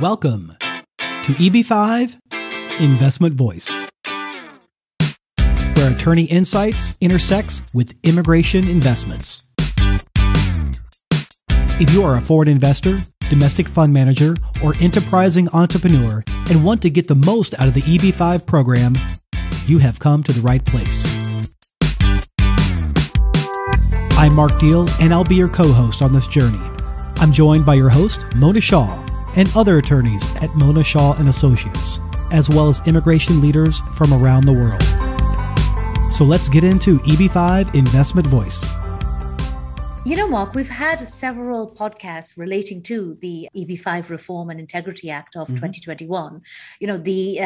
Welcome to EB-5 Investment Voice, where attorney insights intersects with immigration investments. If you are a foreign investor, domestic fund manager, or enterprising entrepreneur and want to get the most out of the EB-5 program, you have come to the right place. I'm Mark Deal, and I'll be your co-host on this journey. I'm joined by your host, Mona Shah, and other attorneys at Mona Shah & Associates, as well as immigration leaders from around the world. So let's get into EB-5 Investment Voice. You know, Mark, we've had several podcasts relating to the EB-5 Reform and Integrity Act of 2021. You know, the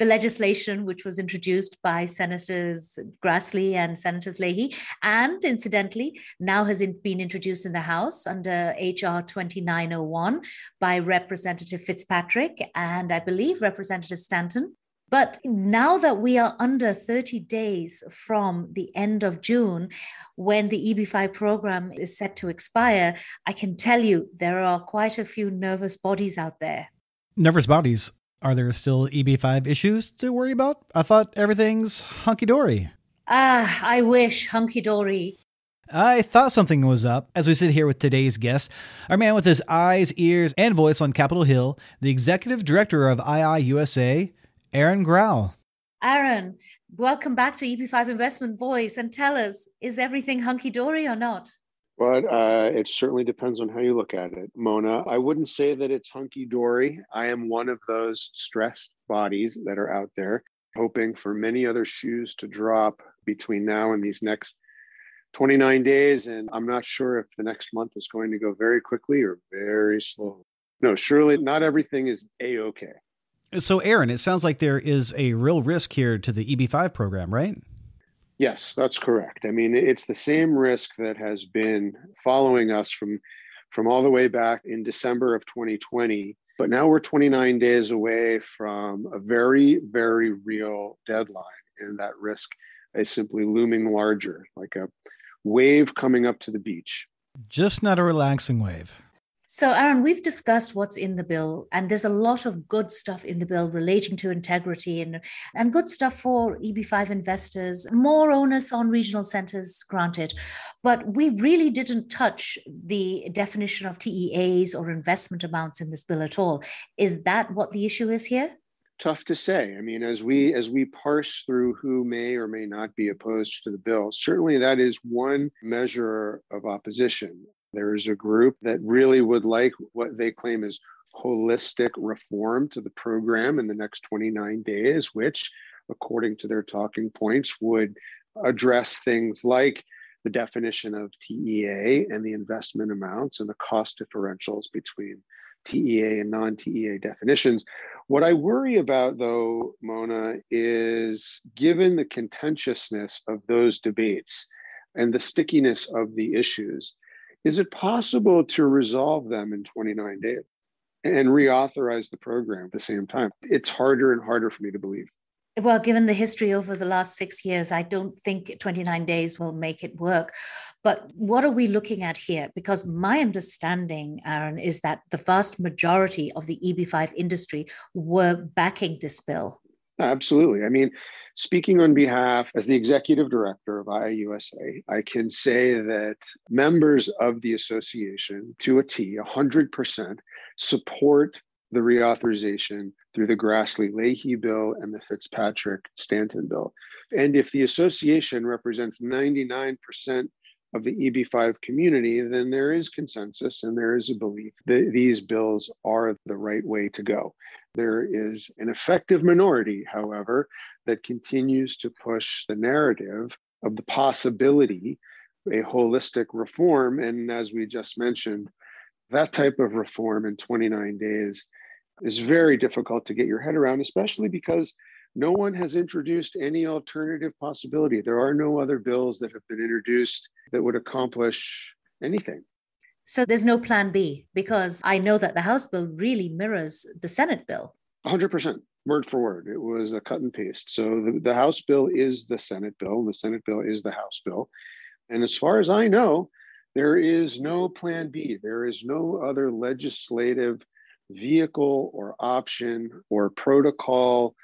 legislation which was introduced by Senators Grassley and Senators Leahy, and incidentally, now has been introduced in the House under HR 2901 by Representative Fitzpatrick and I believe Representative Stanton. But now that we are under 30 days from the end of June, when the EB-5 program is set to expire, I can tell you there are quite a few nervous bodies out there. Nervous bodies? Are there still EB-5 issues to worry about? I thought everything's hunky-dory. I wish hunky-dory. I thought something was up as we sit here with today's guest, our man with his eyes, ears, and voice on Capitol Hill, the executive director of IIUSA, Aaron Grau. Aaron, welcome back to EB-5 Investment Voice, and tell us, is everything hunky-dory or not? Well, it certainly depends on how you look at it, Mona. I wouldn't say that it's hunky-dory. I am one of those stressed bodies that are out there, hoping for many other shoes to drop between now and these next 29 days. And I'm not sure if the next month is going to go very quickly or very slowly. No, surely not everything is A-okay. So, Aaron, it sounds like there is a real risk here to the EB-5 program, right? Yes, that's correct. I mean, it's the same risk that has been following us from all the way back in December of 2020. But now we're 29 days away from a very, very real deadline. And that risk is simply looming larger, like a wave coming up to the beach. Just not a relaxing wave. So, Aaron, we've discussed what's in the bill, and there's a lot of good stuff in the bill relating to integrity and good stuff for EB-5 investors, more onus on regional centers, granted. But we really didn't touch the definition of TEAs or investment amounts in this bill at all. Is that what the issue is here? Tough to say. I mean, as we parse through who may or may not be opposed to the bill, certainly that is one measure of opposition. There is a group that really would like what they claim is holistic reform to the program in the next 29 days, which, according to their talking points, would address things like the definition of TEA and the investment amounts and the cost differentials between TEA and non-TEA definitions. What I worry about, though, Mona, is given the contentiousness of those debates and the stickiness of the issues, is it possible to resolve them in 29 days and reauthorize the program at the same time? It's harder and harder for me to believe. Well, given the history over the last 6 years, I don't think 29 days will make it work. But what are we looking at here? Because my understanding, Aaron, is that the vast majority of the EB-5 industry were backing this bill. Absolutely. I mean, speaking on behalf as the executive director of IIUSA, I can say that members of the association to a T, 100% support the reauthorization through the Grassley-Leahy bill and the Fitzpatrick-Stanton bill. And if the association represents 99% of the EB-5 community, then there is consensus and there is a belief that these bills are the right way to go. There is an effective minority, however, that continues to push the narrative of the possibility of a holistic reform. And as we just mentioned, that type of reform in 29 days is very difficult to get your head around, especially because no one has introduced any alternative possibility. There are no other bills that have been introduced that would accomplish anything. So there's no plan B, because I know that the House bill really mirrors the Senate bill. 100%, word for word. It was a cut and paste. So the House bill is the Senate bill, and the Senate bill is the House bill. And as far as I know, there is no plan B. There is no other legislative vehicle or option or protocol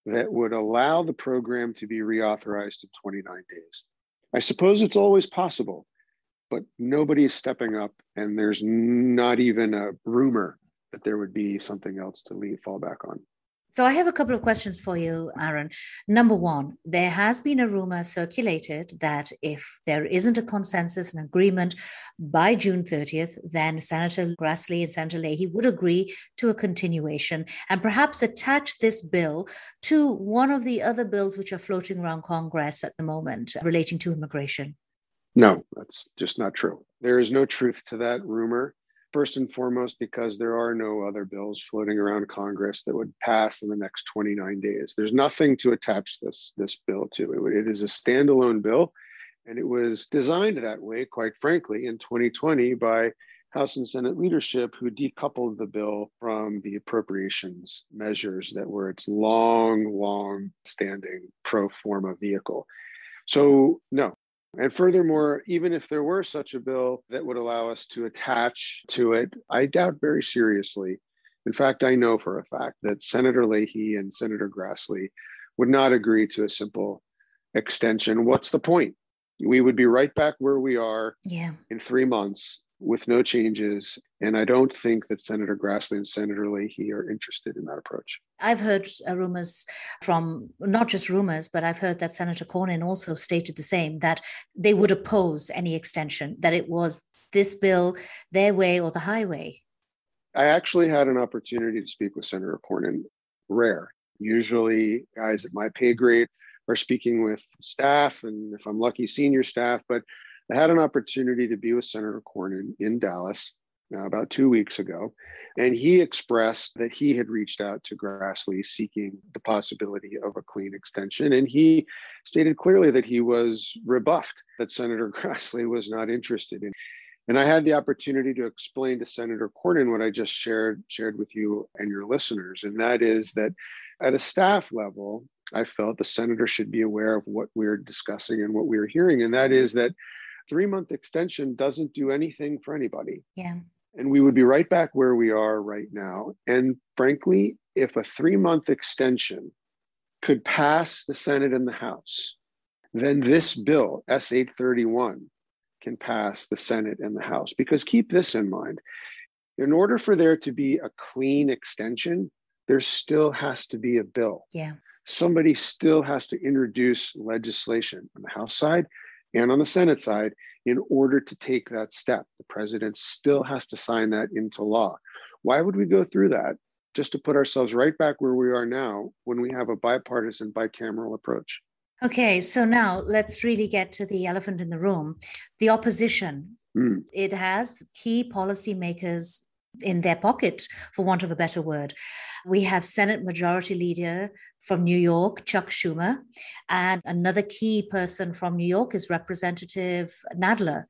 that would allow the program to be reauthorized in 29 days. I suppose it's always possible, but nobody is stepping up, and there's not even a rumor that there would be something else to fall back on. So I have a couple of questions for you, Aaron. Number one, there has been a rumor circulated that if there isn't a consensus and agreement by June 30th, then Senator Grassley and Senator Leahy would agree to a continuation and perhaps attach this bill to one of the other bills which are floating around Congress at the moment relating to immigration. No, that's just not true. There is no truth to that rumor. First and foremost, because there are no other bills floating around Congress that would pass in the next 29 days. There's nothing to attach this bill to. It is a standalone bill, and it was designed that way, quite frankly, in 2020 by House and Senate leadership, who decoupled the bill from the appropriations measures that were its long standing pro forma vehicle. So no. And furthermore, even if there were such a bill that would allow us to attach to it, I doubt very seriously. In fact, I know for a fact that Senator Leahy and Senator Grassley would not agree to a simple extension. What's the point? We would be right back where we are in 3 months with no changes. And I don't think that Senator Grassley and Senator Leahy are interested in that approach. I've heard rumors from, not just rumors, but I've heard that Senator Cornyn also stated the same, that they would oppose any extension, that it was this bill, their way or the highway. I actually had an opportunity to speak with Senator Cornyn. Rare. Usually guys at my pay grade are speaking with staff, and if I'm lucky, senior staff, but I had an opportunity to be with Senator Cornyn in Dallas about 2 weeks ago, and he expressed that he had reached out to Grassley seeking the possibility of a clean extension, and he stated clearly that he was rebuffed, that Senator Grassley was not interested in. And I had the opportunity to explain to Senator Cornyn what I just shared with you and your listeners, and that is that at a staff level, I felt the senator should be aware of what we're discussing and what we're hearing, and that is that 3-month extension doesn't do anything for anybody. Yeah. And we would be right back where we are right now. And frankly, if a 3-month extension could pass the Senate and the House, then this bill, S-831, can pass the Senate and the House. Because keep this in mind, in order for there to be a clean extension, there still has to be a bill. Yeah. Somebody still has to introduce legislation on the House side and on the Senate side in order to take that step. The president still has to sign that into law. Why would we go through that just to put ourselves right back where we are now when we have a bipartisan, bicameral approach? Okay, so now let's really get to the elephant in the room, the opposition. It has key policymakers in their pocket, for want of a better word. We have Senate Majority Leader from New York, Chuck Schumer, and another key person from New York is Representative Nadler.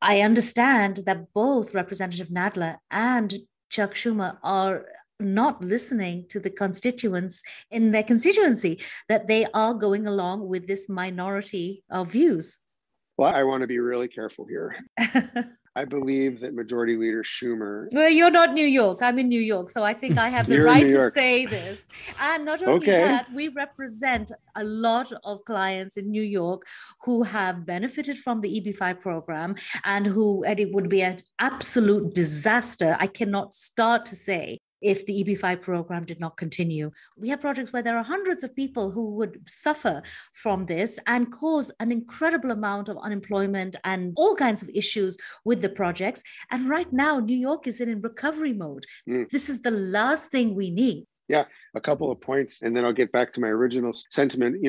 I understand that both Representative Nadler and Chuck Schumer are not listening to the constituents in their constituency, that they are going along with this minority of views. Well, I want to be really careful here. I believe that Majority Leader Schumer... Well, you're not New York. I'm in New York. So I think I have the right to say this. And not only that, we represent a lot of clients in New York who have benefited from the EB-5 program and it would be an absolute disaster. I cannot start to say if the EB-5 program did not continue. We have projects where there are hundreds of people who would suffer from this and cause an incredible amount of unemployment and all kinds of issues with the projects. And right now, New York is in recovery mode. This is the last thing we need. Yeah, a couple of points, and then I'll get back to my original sentiment.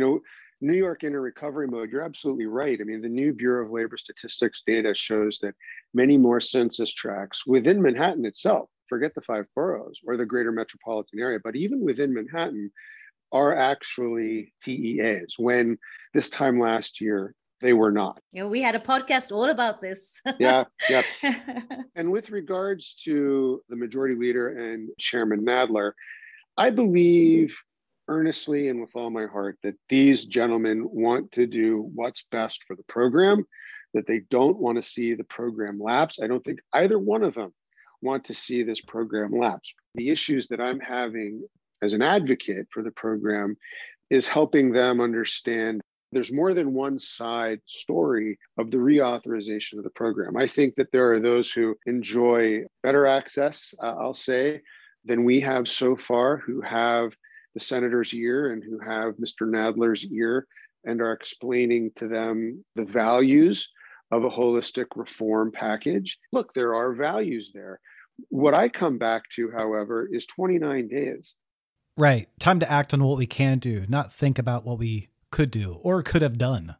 New York in a recovery mode, you're absolutely right. I mean, the new Bureau of Labor Statistics data shows that many more census tracts within Manhattan itself, forget the 5 boroughs or the greater metropolitan area, but even within Manhattan are actually TEAs, when this time last year, they were not. We had a podcast all about this. Yeah. And with regards to the Majority Leader and Chairman Nadler, I believe earnestly and with all my heart that these gentlemen want to do what's best for the program, that they don't want to see the program lapse. I don't think either one of them want to see this program lapse. The issues that I'm having as an advocate for the program is helping them understand there's more than one side story of the reauthorization of the program. I think that there are those who enjoy better access, I'll say, than we have so far, who have the senator's ear and who have Mr. Nadler's ear and are explaining to them the values of a holistic reform package. Look, there are values there. What I come back to, however, is 29 days. Right. Time to act on what we can do, not think about what we could do or could have done.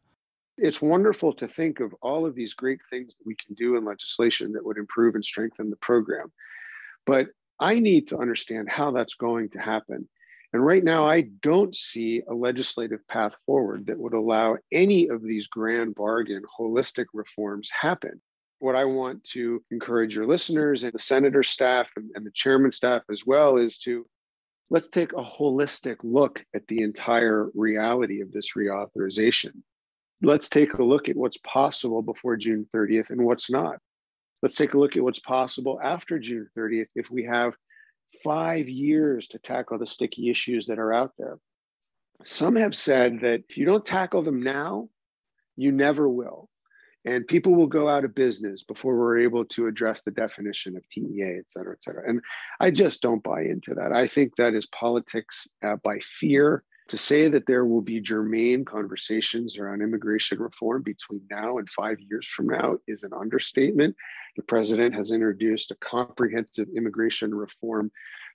It's wonderful to think of all of these great things that we can do in legislation that would improve and strengthen the program. But I need to understand how that's going to happen. And right now, I don't see a legislative path forward that would allow any of these grand bargain holistic reforms happen. What I want to encourage your listeners and the senator staff and the chairman staff as well is to let's take a holistic look at the entire reality of this reauthorization. Let's take a look at what's possible before June 30th and what's not. Let's take a look at what's possible after June 30th if we have 5 years to tackle the sticky issues that are out there. Some have said that if you don't tackle them now, you never will. And people will go out of business before we're able to address the definition of TEA, et cetera, et cetera. And I just don't buy into that. I think that is politics by fear. To say that there will be germane conversations around immigration reform between now and 5 years from now is an understatement. The president has introduced a comprehensive immigration reform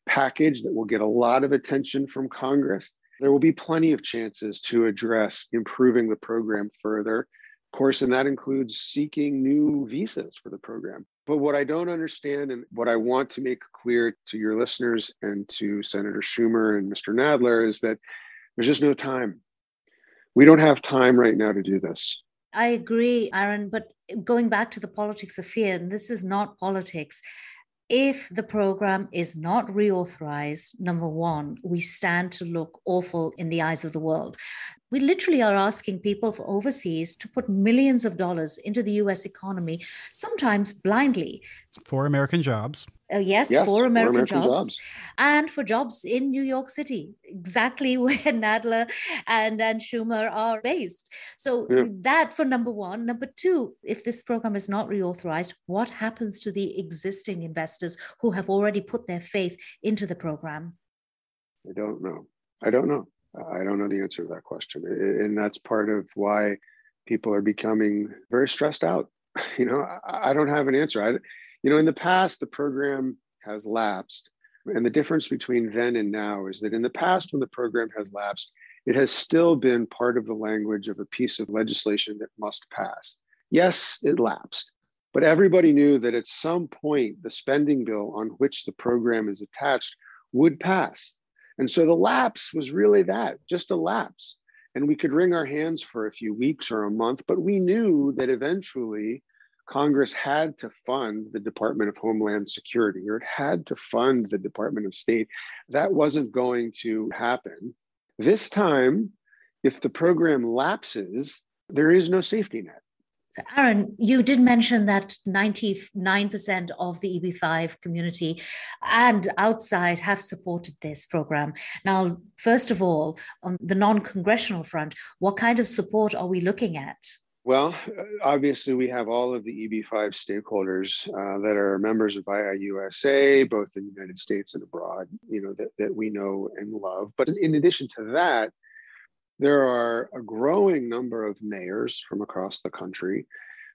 package that will get a lot of attention from Congress. There will be plenty of chances to address improving the program further. Of course, and that includes seeking new visas for the program. But what I don't understand and what I want to make clear to your listeners and to Senator Schumer and Mr. Nadler is that there's just no time. We don't have time right now to do this. I agree, Aaron, but going back to the politics of fear, and this is not politics. If the program is not reauthorized, number one, we stand to look awful in the eyes of the world. We literally are asking people for overseas to put millions of dollars into the US economy, sometimes blindly. For American jobs. Yes, for American jobs. And for jobs in New York City, exactly where Nadler and Schumer are based. So that for number one. Number two, if this program is not reauthorized, what happens to the existing investors who have already put their faith into the program? I don't know. I don't know the answer to that question. And that's part of why people are becoming very stressed out. I don't have an answer. In the past, the program has lapsed. And the difference between then and now is that in the past, when the program has lapsed, it has still been part of the language of a piece of legislation that must pass. Yes, it lapsed, but everybody knew that at some point, the spending bill on which the program is attached would pass. And so the lapse was really that, just a lapse. And we could wring our hands for a few weeks or a month, but we knew that eventually Congress had to fund the Department of Homeland Security, or it had to fund the Department of State. That wasn't going to happen. This time, if the program lapses, there is no safety net. Aaron, you did mention that 99% of the EB-5 community and outside have supported this program. Now, first of all, on the non-congressional front, what kind of support are we looking at? Well, obviously, we have all of the EB-5 stakeholders that are members of IIUSA, both in the United States and abroad, that we know and love. But in addition to that, there are a growing number of mayors from across the country.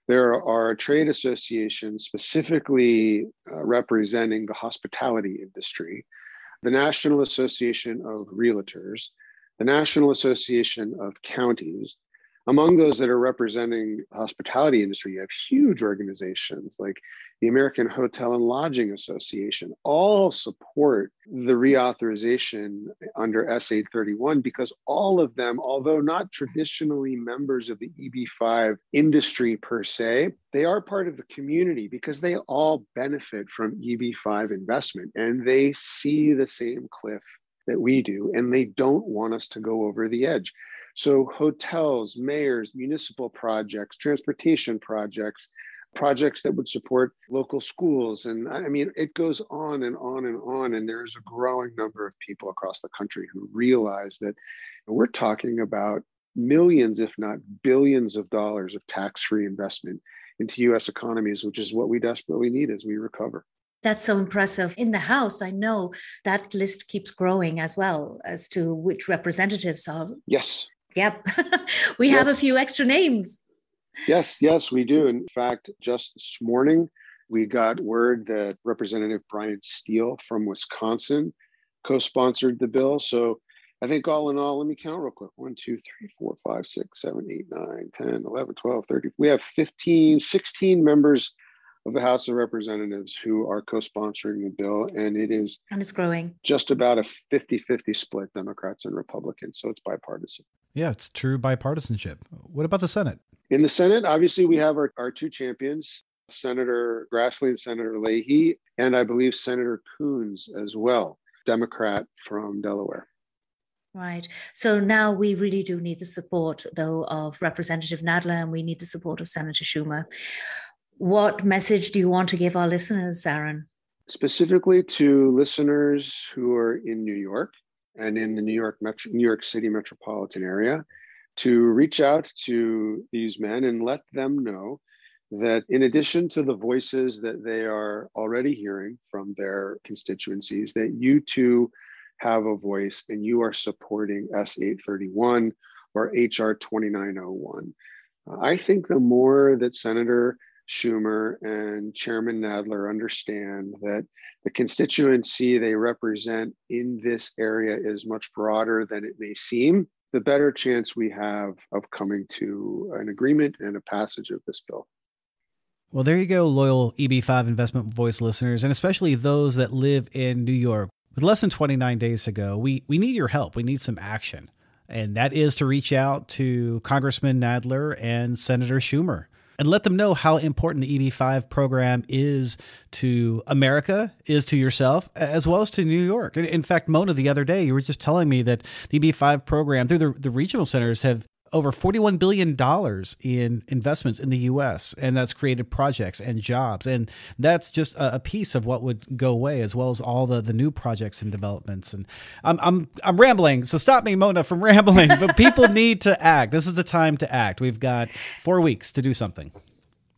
There are trade associations specifically representing the hospitality industry, the National Association of Realtors, the National Association of Counties. Among those that are representing the hospitality industry, you have huge organizations like the American Hotel and Lodging Association, all support the reauthorization under S831 because all of them, although not traditionally members of the EB-5 industry per se, they are part of the community because they all benefit from EB-5 investment and they see the same cliff that we do, and they don't want us to go over the edge. So hotels, mayors, municipal projects, transportation projects, projects that would support local schools. And I mean, it goes on and on and on. And there's a growing number of people across the country who realize that we're talking about millions, if not billions of dollars of tax-free investment into U.S. economies, which is what we desperately need as we recover. That's so impressive. In the House, I know that list keeps growing as well as to which representatives are. Yes. Yep. We have a few extra names. Yes, we do. In fact, just this morning, we got word that Representative Brian Steele from Wisconsin co-sponsored the bill. So I think all in all, let me count real quick. 1, 2, 3, 4, 5, 6, 7, 8, 9, 10, 11, 12, 13. We have 16 members of the House of Representatives who are co-sponsoring the bill. And it's growing. Just about a 50-50 split, Democrats and Republicans. So it's bipartisan. Yeah, it's true bipartisanship. What about the Senate? In the Senate, obviously, we have our two champions, Senator Grassley and Senator Leahy, and I believe Senator Coons as well, Democrat from Delaware. Right. So now we really do need the support, though, of Representative Nadler, and we need the support of Senator Schumer. What message do you want to give our listeners, Aaron? Specifically to listeners who are in New York and in the New York City metropolitan area, to reach out to these men and let them know that in addition to the voices that they are already hearing from their constituencies, that you too have a voice and you are supporting S-831 or HR 2901. I think the more that Senator Schumer and Chairman Nadler understand that the constituency they represent in this area is much broader than it may seem, the better chance we have of coming to an agreement and a passage of this bill. Well, there you go, loyal EB-5 Investment Voice listeners, and especially those that live in New York. With less than 29 days to go, we need your help. We need some action. And that is to reach out to Congressman Nadler and Senator Schumer and let them know how important the EB-5 program is to America, is to yourself, as well as to New York. In fact, Mona, the other day, you were just telling me that the EB-5 program through the regional centers have over $41 billion in investments in the U.S., and that's created projects and jobs. And that's just a piece of what would go away, as well as all the new projects and developments. And I'm rambling, so stop me, Mona, from rambling. But people need to act. This is the time to act. We've got 4 weeks to do something.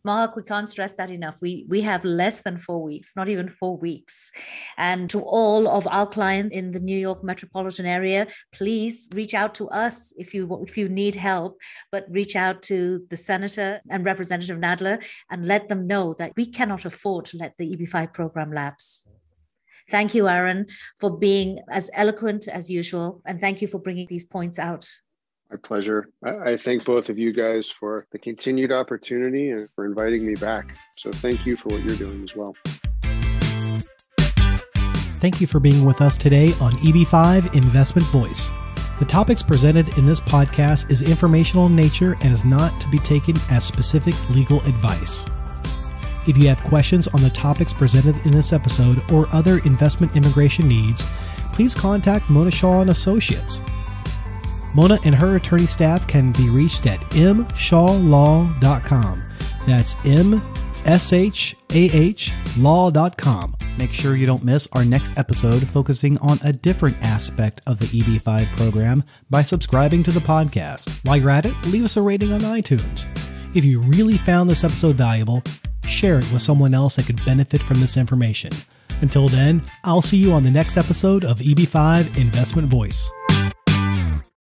Mark, we can't stress that enough. We have less than 4 weeks, not even 4 weeks. And to all of our clients in the New York metropolitan area, please reach out to us if you need help, but reach out to the Senator and Representative Nadler and let them know that we cannot afford to let the EB-5 program lapse. Thank you, Aaron, for being as eloquent as usual. And thank you for bringing these points out. My pleasure. I thank both of you guys for the continued opportunity and for inviting me back. So thank you for what you're doing as well. Thank you for being with us today on EB-5 Investment Voice. The topics presented in this podcast is informational in nature and is not to be taken as specific legal advice. If you have questions on the topics presented in this episode or other investment immigration needs, please contact Mona Shah and Associates. Mona and her attorney staff can be reached at mshawlaw.com. That's mshawlaw.com. Make sure you don't miss our next episode focusing on a different aspect of the EB-5 program by subscribing to the podcast. While you're at it, leave us a rating on iTunes. If you really found this episode valuable, share it with someone else that could benefit from this information. Until then, I'll see you on the next episode of EB-5 Investment Voice.